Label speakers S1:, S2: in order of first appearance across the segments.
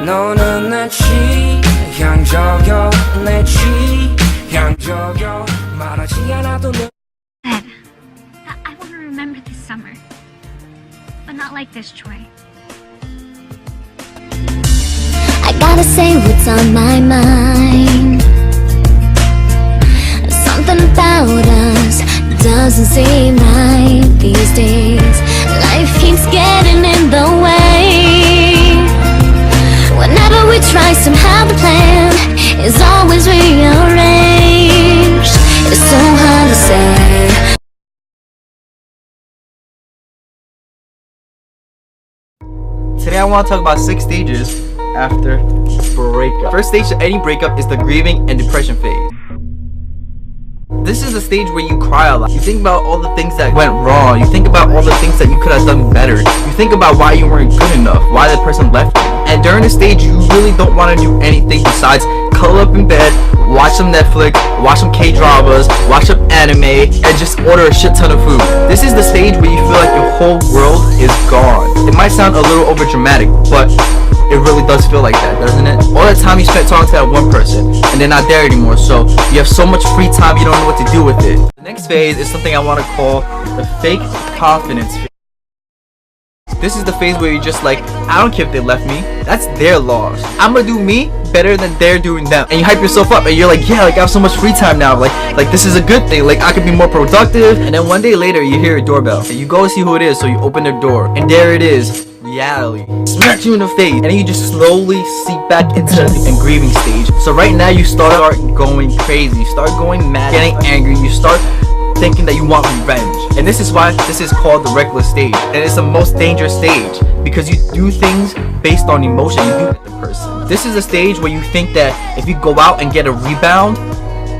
S1: 너는 내 취향저격 내 취향저격 말하지 않아도
S2: Dad, I want to remember this summer, but not like this, Troy.
S3: I gotta say what's on my mind. Something about us doesn't seem right these days. Life keeps getting in the way. Whenever we try, somehow the plan is always rearranged. It's so hard to say.
S4: Today I want to talk about 6 stages after breakup. First stage to any breakup is the grieving and depression phase. This is the stage where you cry a lot. You think about all the things that went wrong. You think about all the things that you could have done better. You think about why you weren't good enough, why the person left you. And during this stage, you really don't want to do anything besides curl up in bed, watch some Netflix, watch some K-dramas, watch some anime, and just order a shit ton of food. This is the stage where you feel like your whole world is gone. It might sound a little over dramatic, but it really does feel like that, doesn't it? All the time you spent talking to that one person, and they're not there anymore, so you have so much free time you don't know what to do with it. The next phase is something I want to call the fake confidence phase. This is the phase where you're just like, I don't care if they left me, that's their loss. I'm gonna do me better than they're doing them. And you hype yourself up and you're like, yeah, like I have so much free time now, like this is a good thing, like I could be more productive. And then one day later you hear a doorbell and you go see who it is, so you open the door and there it is, reality. Smack you in the face, and then you just slowly seep back into the grieving stage. So right now you start going crazy, you start going mad, getting angry, you start thinking that you want revenge. And this is why this is called the reckless stage. And it's the most dangerous stage because you do things based on emotion. You do it to the person. This is a stage where you think that if you go out and get a rebound,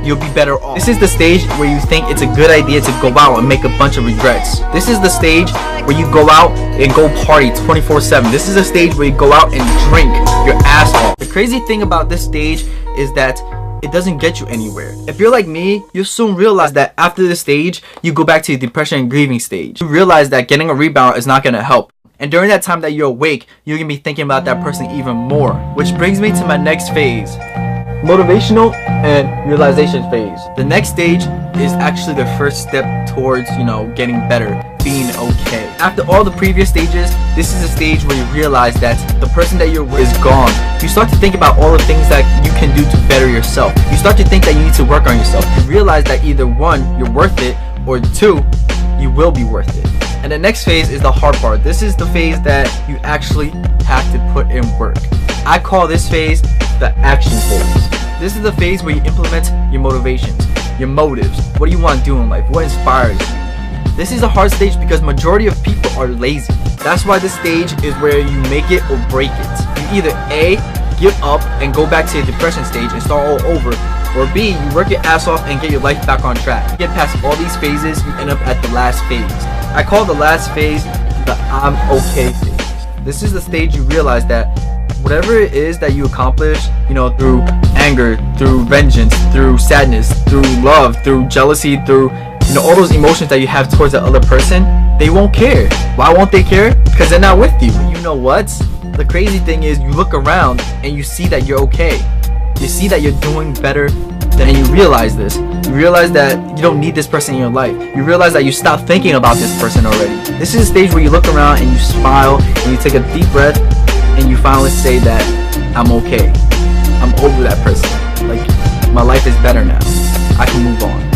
S4: you'll be better off. This is the stage where you think it's a good idea to go out and make a bunch of regrets. This is the stage where you go out and go party 24/7. This is a stage where you go out and drink your ass off. The crazy thing about this stage is that it doesn't get you anywhere. If you're like me, you'll soon realize that after this stage, you go back to the depression and grieving stage. You realize that getting a rebound is not gonna help. And during that time that you're awake, you're gonna be thinking about that person even more. Which brings me to my next phase. Motivational and realization phase. The next stage is actually the first step towards, getting better, being okay. After all the previous stages, this is a stage where you realize that the person that you're with is gone. You start to think about all the things that you can do to better yourself. You start to think that you need to work on yourself. You realize that either 1, you're worth it, or 2, you will be worth it. And the next phase is the hard part. This is the phase that you actually have to put in work. I call this phase the action phase. This is the phase where you implement your motivations, your motives. What do you want to do in life? What inspires you? This is a hard stage because majority of people are lazy. That's why this stage is where you make it or break it. You either A, give up and go back to the depression stage and start all over, or B, you work your ass off and get your life back on track. You get past all these phases, you end up at the last phase. I call the last phase the I'm okay phase. This is the stage you realize that whatever it is that you accomplish, through anger, through vengeance, through sadness, through love, through jealousy, through all those emotions that you have towards the other person, they won't care. Why won't they care? Because they're not with you. You know what? The crazy thing is you look around and you see that you're okay. You see that you're doing better, and you realize this. You realize that you don't need this person in your life. You realize that you stopped thinking about this person already. This is a stage where you look around and you smile and you take a deep breath and you finally say that I'm okay. I'm over that person. Like, my life is better now. I can move on.